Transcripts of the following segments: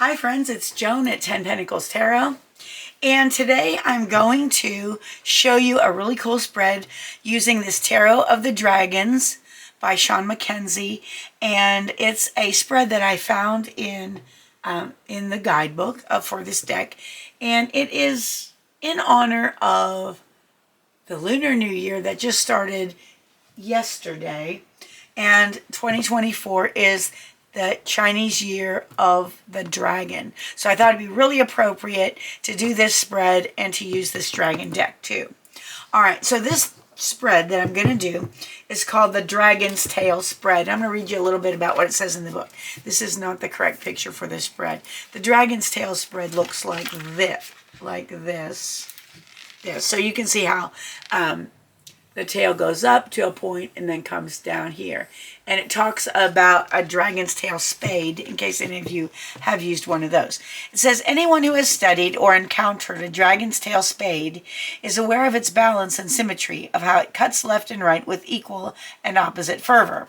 Hi friends, it's Joan at 10 Pentacles Tarot, and today I'm going to show you a really cool spread using this Tarot of the Dragons by Shawn MacKenzie, and it's a spread that I found in the guidebook for this deck, and it is in honor of the Lunar New Year that just started yesterday, and 2024 is the Chinese Year of the Dragon. So I thought it'd be really appropriate to do this spread and to use this dragon deck too. All right, so this spread that I'm going to do is called the Dragon's Tail spread. I'm going to read you a little bit about what it says in the book. This is not the correct picture for this spread. The Dragon's Tail spread looks like this. So you can see how the tail goes up to a point and then comes down here. And it talks about a dragon's tail spade, in case any of you have used one of those. It says, anyone who has studied or encountered a dragon's tail spade is aware of its balance and symmetry, of how it cuts left and right with equal and opposite fervor.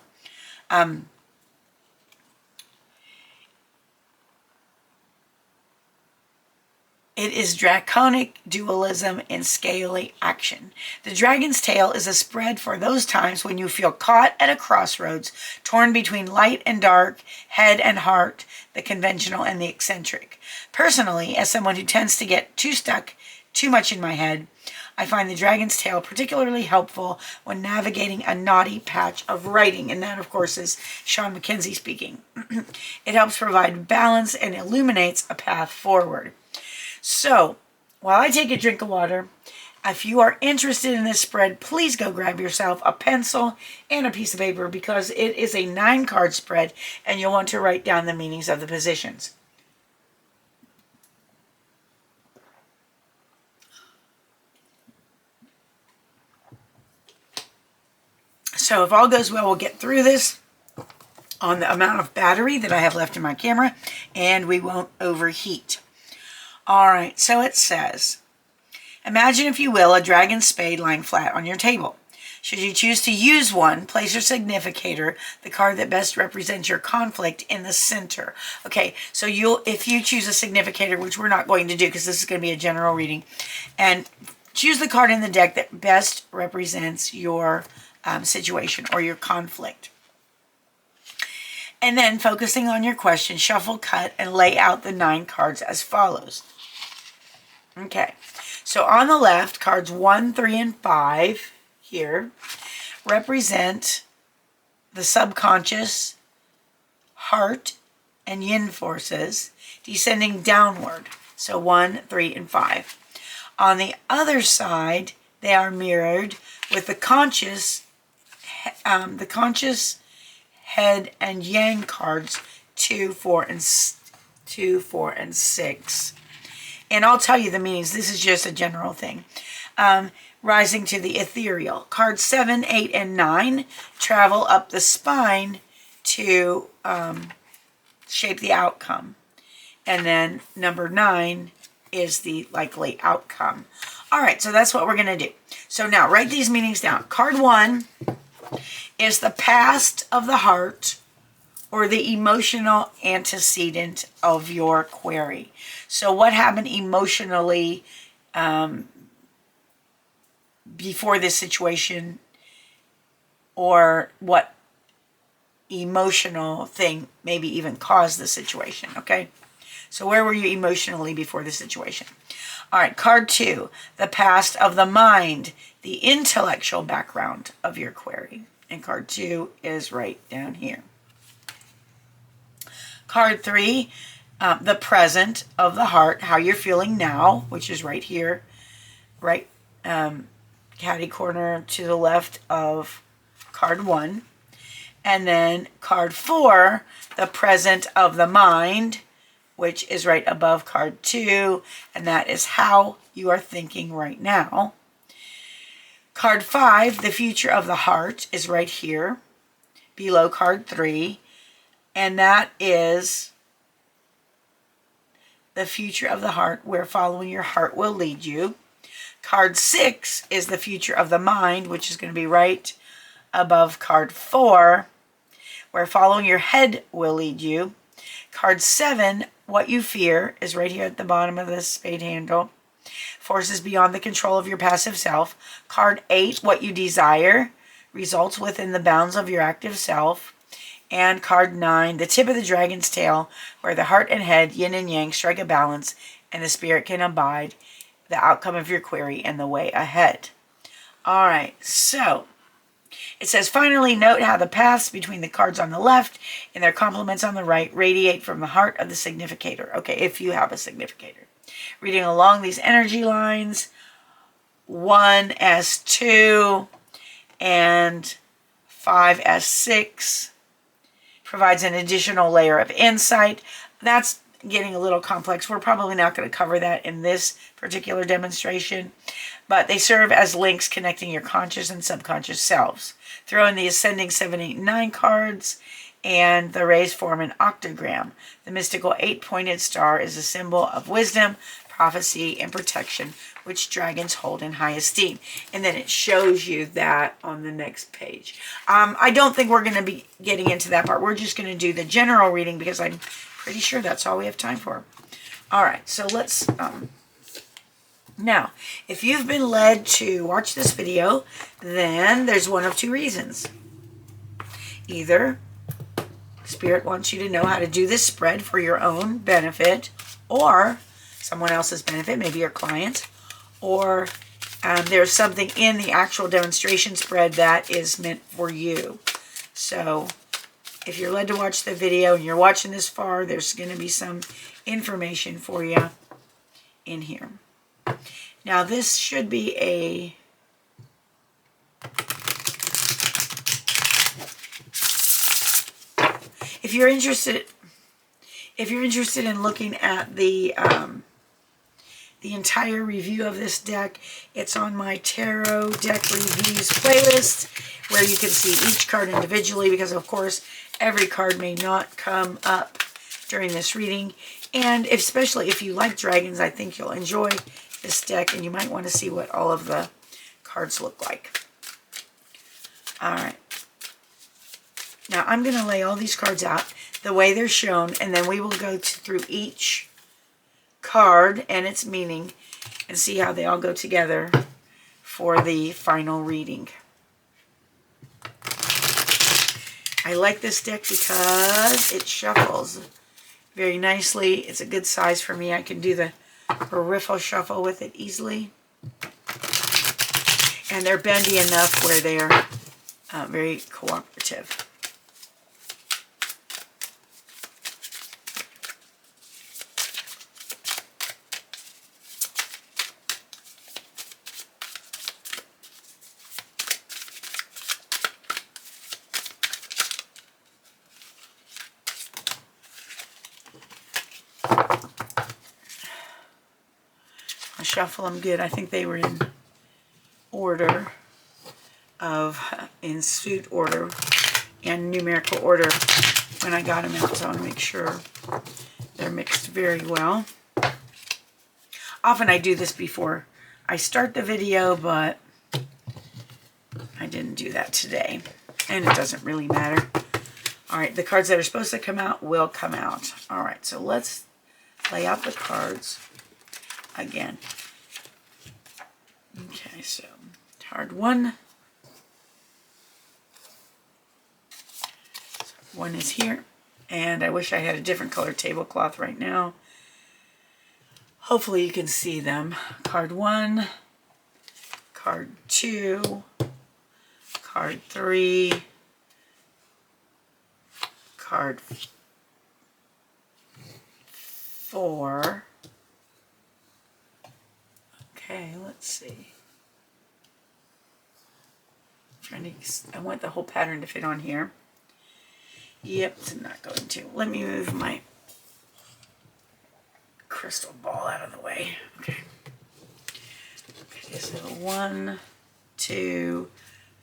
It is draconic dualism in scaly action. The Dragon's Tail is a spread for those times when you feel caught at a crossroads, torn between light and dark, head and heart, the conventional and the eccentric. Personally, as someone who tends to get stuck too much in my head, I find the Dragon's Tail particularly helpful when navigating a knotty patch of writing. And that, of course, is Shawn MacKenzie speaking. It helps provide balance and illuminates a path forward. So, while I take a drink of water, if you are interested in this spread, please go grab yourself a pencil and a piece of paper, because it is a 9-card spread and you'll want to write down the meanings of the positions. So if all goes well, we'll get through this on the amount of battery that I have left in my camera, and we won't overheat. All right, so it says, imagine, if you will, a dragon spade lying flat on your table. Should you choose to use one, place your significator, the card that best represents your conflict, in the center. Okay, so if you choose a significator, which we're not going to do because this is going to be a general reading, and choose the card in the deck that best represents your situation or your conflict. And then, focusing on your question, shuffle, cut, and lay out the 9 cards as follows. Okay, so on the left, cards 1, 3, and 5 here represent the subconscious, heart, and yin forces descending downward. So 1, 3, and 5. On the other side, they are mirrored with the conscious head and yang cards 2, 4, and 6. And I'll tell you the meanings. This is just a general thing. Rising to the ethereal. Cards 7, 8, and 9 travel up the spine to shape the outcome. And then number 9 is the likely outcome. All right, so that's what we're going to do. So now write these meanings down. Card 1 is the past of the heart, or the emotional antecedent of your query. So what happened emotionally before this situation, or what emotional thing maybe even caused the situation, okay? So where were you emotionally before the situation? All right, card 2, the past of the mind, the intellectual background of your query. And card 2 is right down here. Card 3, the present of the heart, how you're feeling now, which is right here, right catty corner to the left of card 1. And then card 4, the present of the mind, which is right above card 2, and that is how you are thinking right now. Card 5, the future of the heart, is right here below card 3, and that is the future of the heart, where following your heart will lead you. Card 6 is the future of the mind, which is going to be right above card 4, where following your head will lead you. Card 7, What You Fear, is right here at the bottom of the spade handle. Forces beyond the control of your passive self. Card 8, What You Desire, results within the bounds of your active self. And card 9, The Tip of the Dragon's Tail, where the heart and head, yin and yang, strike a balance, and the spirit can abide the outcome of your query and the way ahead. All right, so it says, finally, note how the paths between the cards on the left and their complements on the right radiate from the heart of the significator. Okay, if you have a significator. Reading along these energy lines, 1S2 and 5S6 provides an additional layer of insight. That's getting a little complex. We're probably not going to cover that in this particular demonstration, but they serve as links connecting your conscious and subconscious selves. Throw in the ascending 7, 8, and 9 cards, and the rays form an octagram. The mystical 8-pointed star is a symbol of wisdom, prophecy, and protection, which dragons hold in high esteem. And then it shows you that on the next page. I don't think we're going to be getting into that part. We're just going to do the general reading because I'm pretty sure that's all we have time for. All right, so let's... Now, if you've been led to watch this video, then there's one of two reasons. Either Spirit wants you to know how to do this spread for your own benefit, or someone else's benefit, maybe your client, or there's something in the actual demonstration spread that is meant for you. So if you're led to watch the video and you're watching this far, there's going to be some information for you in here. Now this should be a if you're interested in looking at the entire review of this deck, it's on my Tarot Deck Reviews playlist, where you can see each card individually, because of course every card may not come up during this reading. And especially if you like dragons, I think you'll enjoy this deck, and you might want to see what all of the cards look like. All right. Now I'm going to lay all these cards out the way they're shown, and then we will go through each card and its meaning and see how they all go together for the final reading. I like this deck because it shuffles very nicely. It's a good size for me. I can do the riffle shuffle with it easily. And they're bendy enough where they're very cooperative. Shuffle them good. I think they were in order in suit order and numerical order when I got them out, so I want to make sure they're mixed very well. Often I do this before I start the video, but I didn't do that today, and it doesn't really matter. All right, the cards that are supposed to come out will come out. All right, so let's lay out the cards again. Okay, so card 1. So 1 is here, and I wish I had a different color tablecloth right now. Hopefully you can see them. Card 1, card 2, card 3, card 4. Okay, let's see. I want the whole pattern to fit on here. Yep, it's not going to. Let me move my crystal ball out of the way. Okay. Okay, so 1, 2,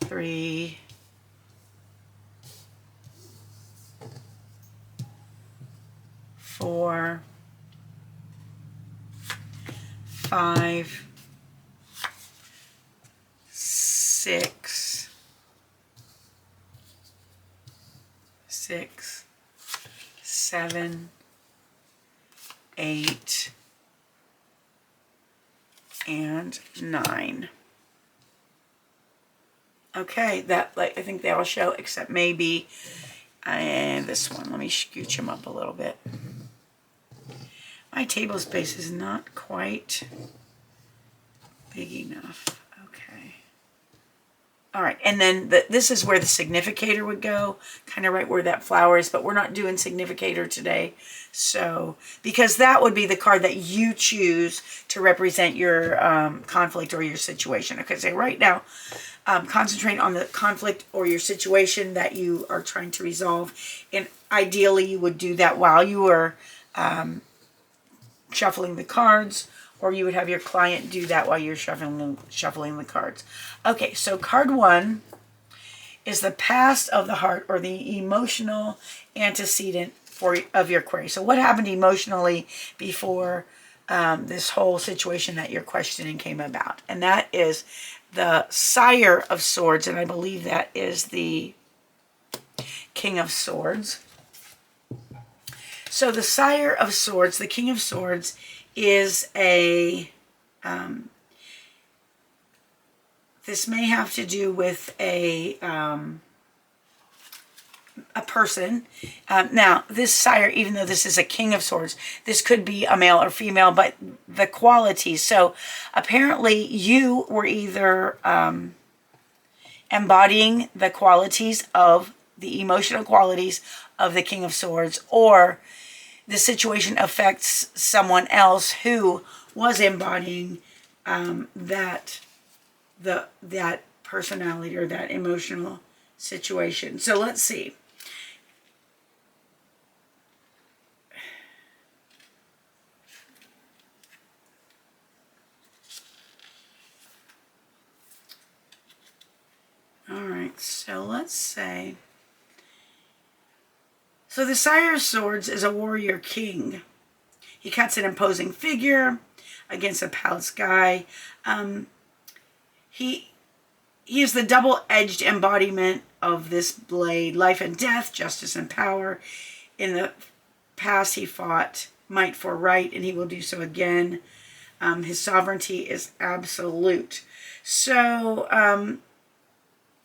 3, 4, 5, 6, 7, 7, 8, and 9. Okay, that, like, I think they all show except maybe this one. Let me scooch them up a little bit. My table space is not quite big enough. Okay. All right, and then this is where the significator would go, kind of right where that flower is, but we're not doing significator today. So, because that would be the card that you choose to represent your conflict or your situation. Okay, so right now, concentrate on the conflict or your situation that you are trying to resolve. And ideally, you would do that while you were shuffling the cards, or you would have your client do that while you're shuffling the cards. Okay, so card 1 is the past of the heart, or the emotional antecedent of your query. So what happened emotionally before this whole situation that you're questioning came about? And that is the Sire of Swords, and I believe that is the King of Swords. So the Sire of Swords, the King of Swords, is a, this may have to do with a person. Now, this Sire, even though this is a King of Swords, this could be a male or female, but the qualities. So apparently you were either embodying the qualities of the emotional qualities of the King of Swords, or the situation affects someone else who was embodying that personality or that emotional situation. So let's see. All right, so let's say, so the Sire of Swords is a warrior king. He cuts an imposing figure against a palace guy. He is the double-edged embodiment of this blade: life and death, justice and power. In the past, he fought might for right, and he will do so again. His sovereignty is absolute. So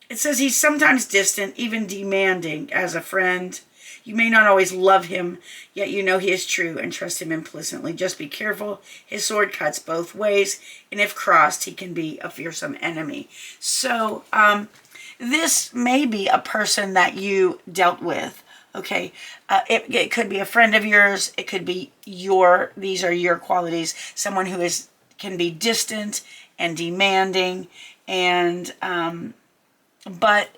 it says he's sometimes distant, even demanding as a friend. You may not always love him, yet you know he is true and trust him implicitly. Just be careful. His sword cuts both ways, and if crossed, he can be a fearsome enemy. So this may be a person that you dealt with. Okay, it could be a friend of yours. It could be these are your qualities. Someone who can be distant and demanding, and but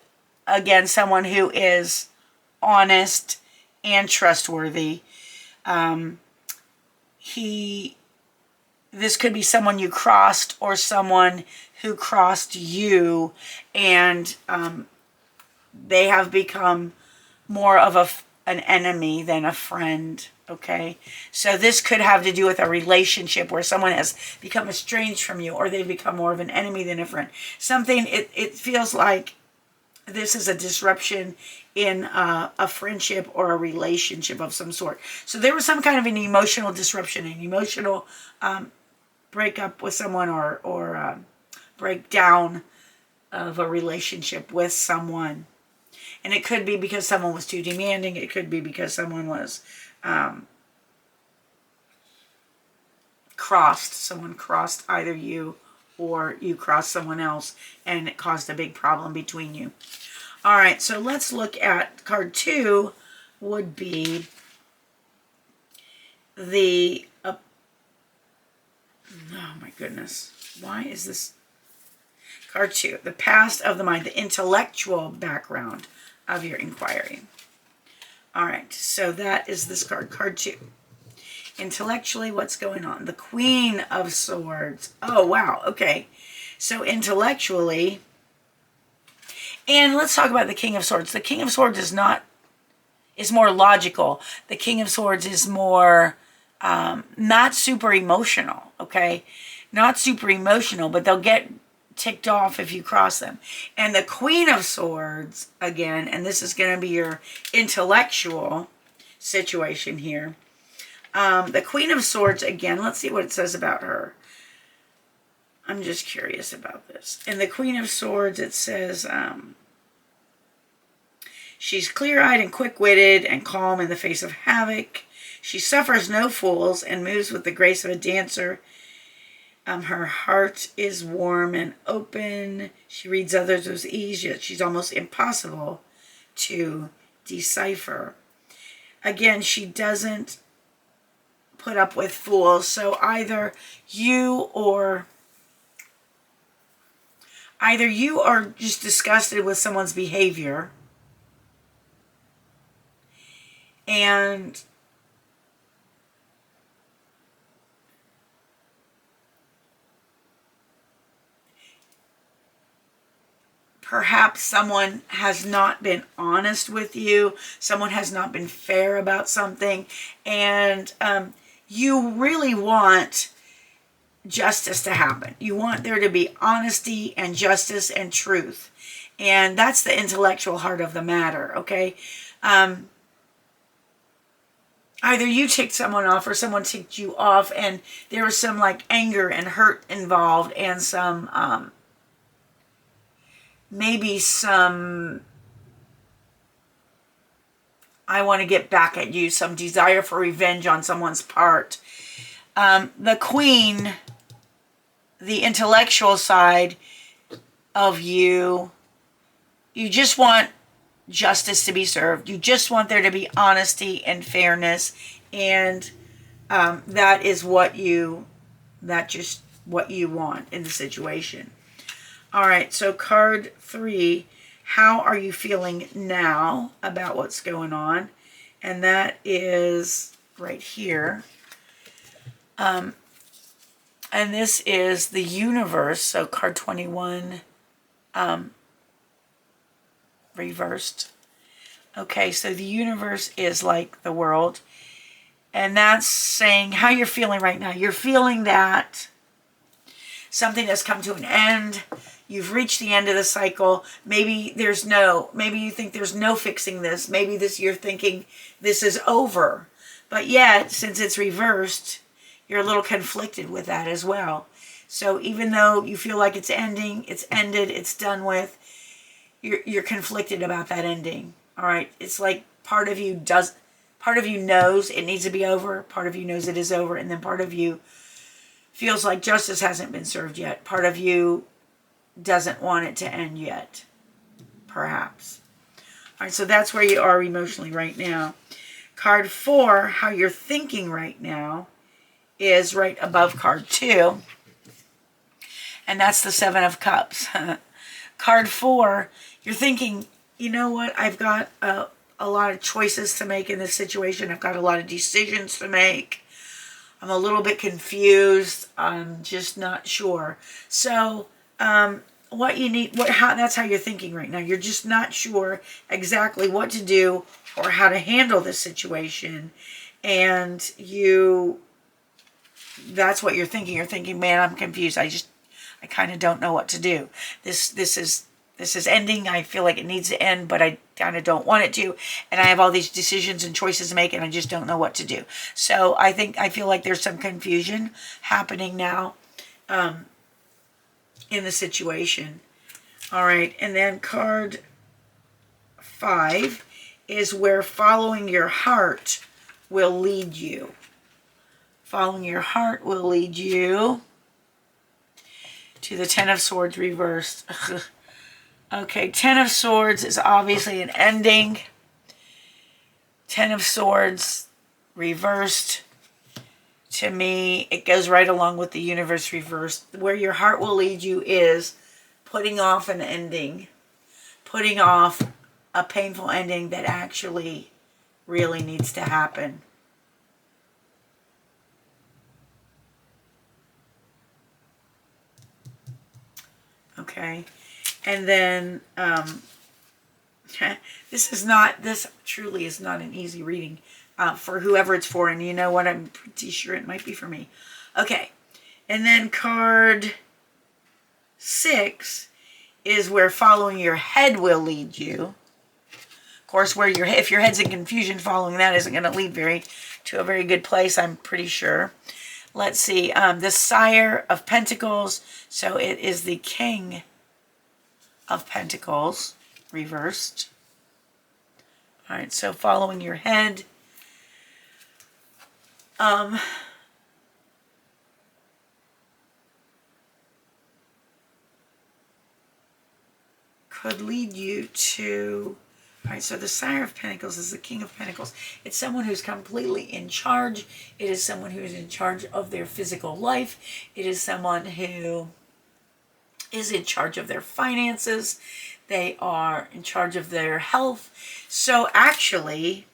again, someone who is honest and trustworthy. This could be someone you crossed, or someone who crossed you, and they have become more of an enemy than a friend. Okay, so this could have to do with a relationship where someone has become estranged from you, or they've become more of an enemy than a friend. It feels like this is a disruption in a friendship or a relationship of some sort. So there was some kind of an emotional disruption, an emotional breakup with someone, or breakdown of a relationship with someone. And it could be because someone was too demanding. It could be because someone was crossed. Someone crossed either you, or you crossed someone else, and it caused a big problem between you. All right, so let's look at card 2 would be the, oh my goodness, why is this? Card 2, the past of the mind, the intellectual background of your inquiry. All right, so that is this card, card 2. Intellectually, what's going on? The Queen of Swords. Oh, wow, okay. So intellectually, and let's talk about the King of Swords. The King of Swords is more logical. The King of Swords is more not super emotional, okay? Not super emotional, but they'll get ticked off if you cross them. And the Queen of Swords, again, and this is going to be your intellectual situation here. The Queen of Swords, again, let's see what it says about her. I'm just curious about this. In the Queen of Swords, it says, she's clear-eyed and quick-witted and calm in the face of havoc. She suffers no fools and moves with the grace of a dancer. Her heart is warm and open. She reads others with ease, yet she's almost impossible to decipher. Again, she doesn't put up with fools. So either you are just disgusted with someone's behavior, and perhaps someone has not been honest with you, someone has not been fair about something, and you really want justice to happen. You want there to be honesty and justice and truth. And that's the intellectual heart of the matter, okay? Either you ticked someone off or someone ticked you off, and there was some like anger and hurt involved, and some maybe some I want to get back at you, some desire for revenge on someone's part. The Queen, the intellectual side of you, you just want justice to be served. You just want there to be honesty and fairness, and that's what you want in the situation. All right, so card 3, how are you feeling now about what's going on? And that is right here. And this is the universe, so card 21 reversed. Okay, so the universe is like the world, and that's saying how you're feeling right now. You're feeling that something has come to an end. You've reached the end of the cycle. Maybe you think there's no fixing this. Maybe you're thinking this is over. But yet, since it's reversed, you're a little conflicted with that as well. So even though you feel like it's ending, it's ended, it's done with, you're conflicted about that ending. All right, it's like part of you knows it needs to be over, part of you knows it is over, and then part of you feels like justice hasn't been served yet. Part of you doesn't want it to end yet, perhaps. All right, so that's where you are emotionally right now. Card 4, how you're thinking right now, is right above card 2, and that's the 7 of Cups. Card 4, you're thinking, you know what, I've got a lot of choices to make in this situation. I've got a lot of decisions to make. I'm a little bit confused. I'm just not sure. So what you need, that's how you're thinking right now. You're just not sure exactly what to do or how to handle this situation. And that's what you're thinking. You're thinking, man, I'm confused. I kind of don't know what to do. This is ending. I feel like it needs to end, but I kind of don't want it to. And I have all these decisions and choices to make, and I just don't know what to do. So I feel like there's some confusion happening now in the situation. All right, and then card 5 is where following your heart will lead you. Following your heart will lead you to the 10 of Swords reversed. Okay, 10 of Swords is obviously an ending. 10 of Swords reversed. To me, it goes right along with the universe reversed. Where your heart will lead you is putting off an ending. Putting off a painful ending that actually really needs to happen. Okay. And then, this truly is not an easy reading for whoever it's for. And you know what? I'm pretty sure it might be for me. Okay. And then card 6 is where following your head will lead you. Of course, if your head's in confusion, following that isn't going to lead to a very good place, I'm pretty sure. Let's see, the Sire of Pentacles, so it is the King of Pentacles, reversed. All right, so following your head, could lead you to, all right, so the Sire of Pentacles is the King of Pentacles. It's someone who's completely in charge. It is someone who is in charge of their physical life. It is someone who is in charge of their finances. They are in charge of their health. So actually,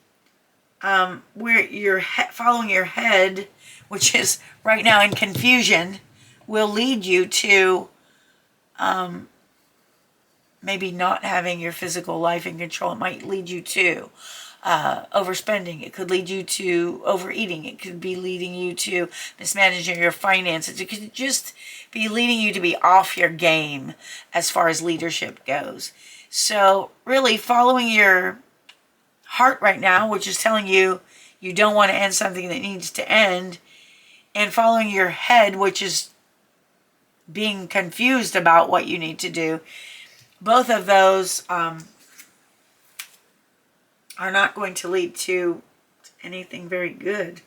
where you're following your head, which is right now in confusion, will lead you to maybe not having your physical life in control. It might lead you to overspending. It could lead you to overeating. It could be leading you to mismanaging your finances. It could just be leading you to be off your game as far as leadership goes. So really following your heart right now, which is telling you you don't want to end something that needs to end, and following your head, which is being confused about what you need to do. Both of those are not going to lead to anything very good.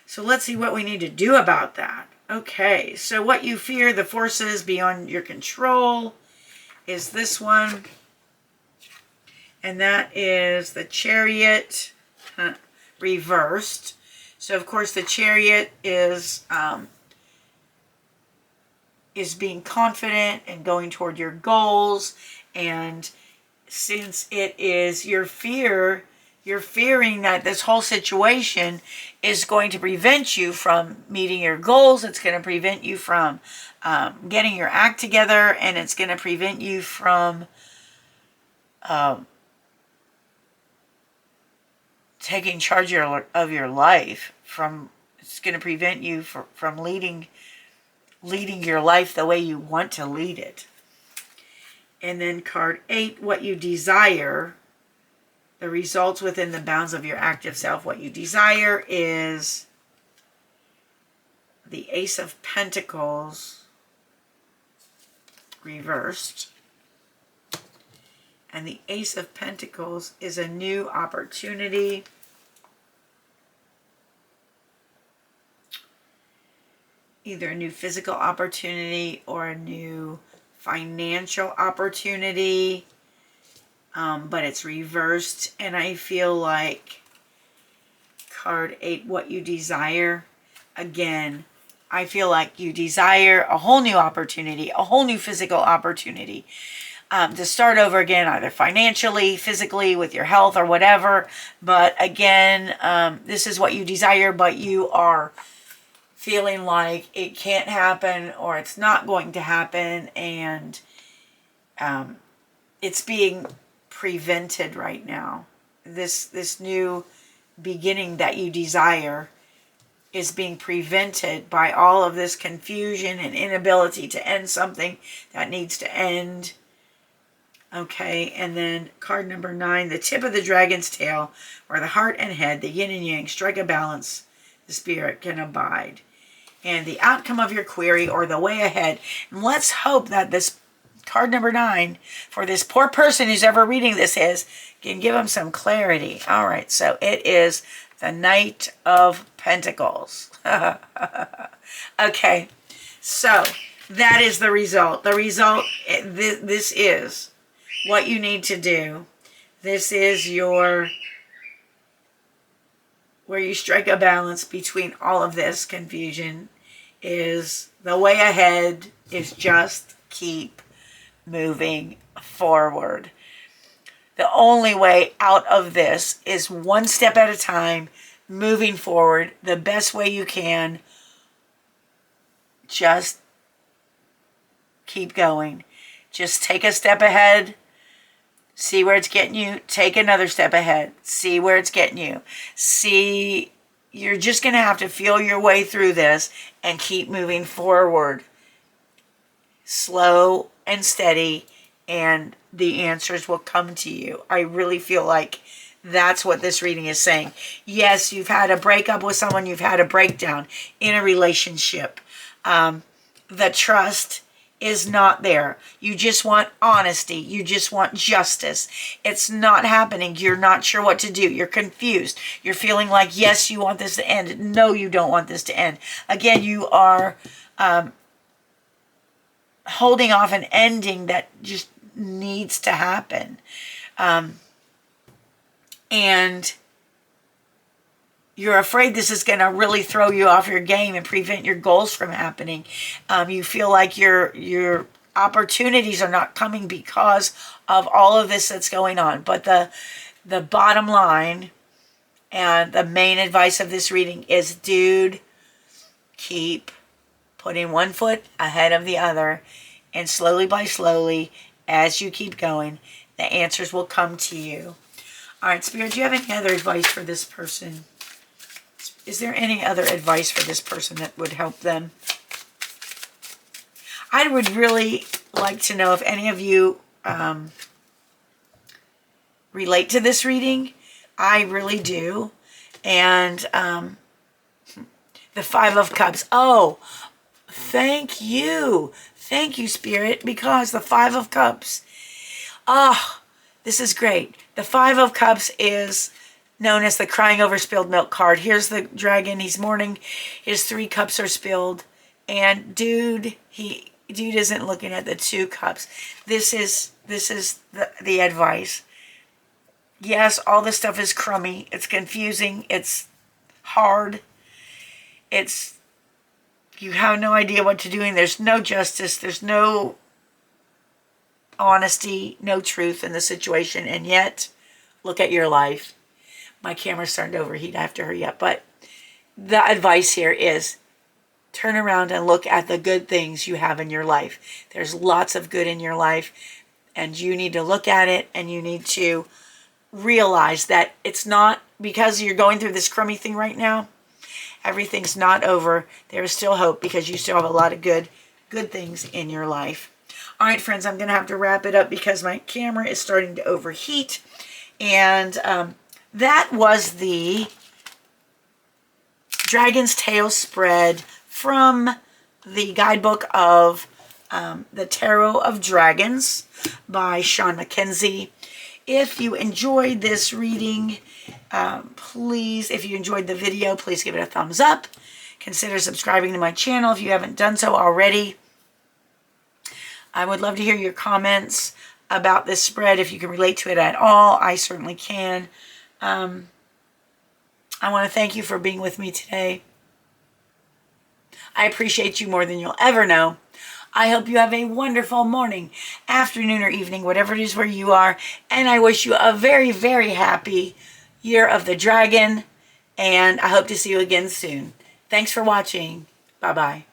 So let's see what we need to do about that. Okay, so what you fear, the forces beyond your control, is this one. And that is the Chariot reversed. So of course the Chariot is being confident and going toward your goals. And since it is your fear, you're fearing that this whole situation is going to prevent you from meeting your goals. It's going to prevent you from getting your act together, and it's going to prevent you from taking charge of your life. It's going to prevent you from leading your life the way you want to lead it. And then card 8, what you desire, the results within the bounds of your active self. What you desire is the Ace of Pentacles reversed. And the Ace of Pentacles is a new opportunity. Either a new physical opportunity or a new financial opportunity. But it's reversed. And I feel like card 8, what you desire. Again, I feel like you desire a whole new opportunity, a whole new physical opportunity. To start over again, either financially, physically, with your health or whatever. But again, this is what you desire, but you are feeling like it can't happen or it's not going to happen, and it's being prevented right now. This new beginning that you desire is being prevented by all of this confusion and inability to end something that needs to end. Okay, and then card number 9, the tip of the dragon's tail, where the heart and head, the yin and yang, strike a balance, the spirit can abide. And the outcome of your query, or the way ahead. And let's hope that this card number 9, for this poor person who's ever reading this, can give them some clarity. All right, so it is the Knight of Pentacles. Okay, so that is the result. The result, this is what you need to do. This is where you strike a balance between all of this confusion. Is the way ahead is just keep moving forward. The only way out of this is one step at a time, moving forward the best way you can. Just keep going. Just take a step ahead. See where it's getting you. Take another step ahead. See where it's getting you. See, you're just going to have to feel your way through this and keep moving forward. Slow and steady and the answers will come to you. I really feel like that's what this reading is saying. Yes, you've had a breakup with someone, you've had a breakdown in a relationship. The trust is not there. You just want honesty. You just want justice. It's not happening. You're not sure what to do. You're confused. You're feeling like, yes, you want this to end. No, you don't want this to end. Again, you are holding off an ending that just needs to happen. And you're afraid this is going to really throw you off your game and prevent your goals from happening. You feel like your opportunities are not coming because of all of this that's going on. But the bottom line and the main advice of this reading is, dude, keep putting one foot ahead of the other, and slowly by slowly, as you keep going, the answers will come to you. All right, Spirit, do you have any other advice for this person? Is there any other advice for this person that would help them? I would really like to know if any of you relate to this reading. I really do. And the Five of Cups. Oh, thank you. Thank you, Spirit, because the Five of Cups. Oh, this is great. The Five of Cups is known as the crying over spilled milk card. Here's the dragon. He's mourning. His 3 cups are spilled. And dude isn't looking at the 2 cups. This is the advice. Yes, all this stuff is crummy. It's confusing. It's hard. You have no idea what to do, and there's no justice. There's no honesty, no truth in the situation. And yet, look at your life. My camera's starting to overheat. I have to hurry up. But the advice here is turn around and look at the good things you have in your life. There's lots of good in your life, and you need to look at it, and you need to realize that it's not because you're going through this crummy thing right now. Everything's not over. There is still hope because you still have a lot of good things in your life. All right, friends, I'm going to have to wrap it up because my camera is starting to overheat. And that was the Dragon's Tail spread from the guidebook of the Tarot of Dragons by Shawn MacKenzie. If you enjoyed this reading, please, if you enjoyed the video, please give it a thumbs up. Consider subscribing to my channel if you haven't done so already. I would love to hear your comments about this spread. If you can relate to it at all, I certainly can. I want to thank you for being with me today. I appreciate you more than you'll ever know. I hope you have a wonderful morning, afternoon, or evening, whatever it is where you are. And I wish you a very, very happy Year of the Dragon. And I hope to see you again soon. Thanks for watching. Bye-bye.